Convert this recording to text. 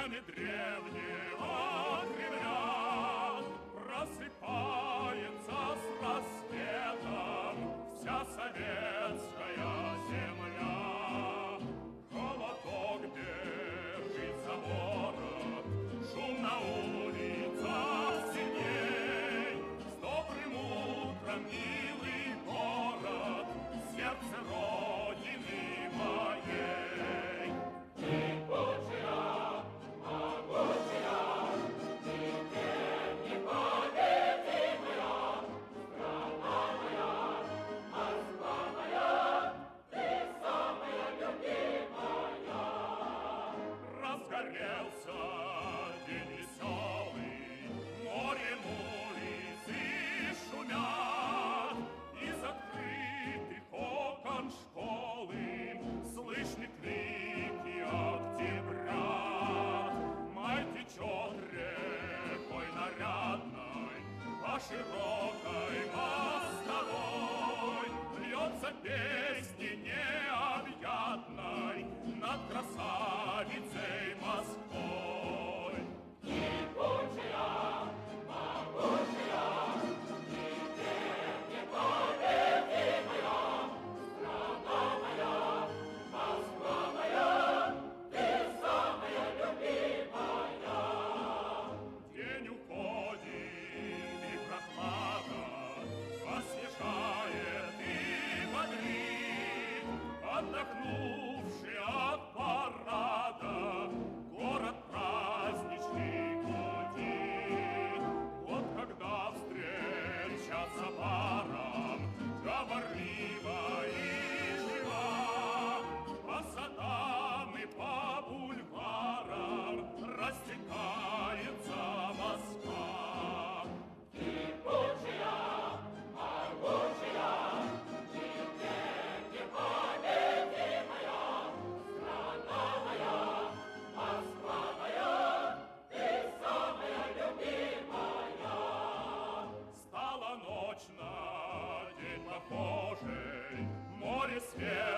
стены древнего Кремля просыпается с рассветом вся советская земля. Холодок бежит за город, шум на улицах синей. С добрым утром, милый город, сердце Родины моей. Ты Божья, могучая, ты непобедимая, страна моя, Москва моя, ты самая любимая. Разгорелся день веселый, морем улицы шумят, из открытых окон школы слышны крики октября. Май течет рекой нарядной по широкой мостовой, льется песни необъятной над красавицей Москвой. Кипучая, могучая, непобедимая, страна моя, Москва моя, ты самая любимая. День уходит, и прохлада освежает и бодрит, отдохнувший от парада город праздничный гудит. Вот когда встреча за баром говорлива и жива, по садам и по бульварам растекается Москва. Кипучая, могучая, непобедимая, страна моя, Москва моя, ты самая любимая. Стала ночь на день похожий, море свет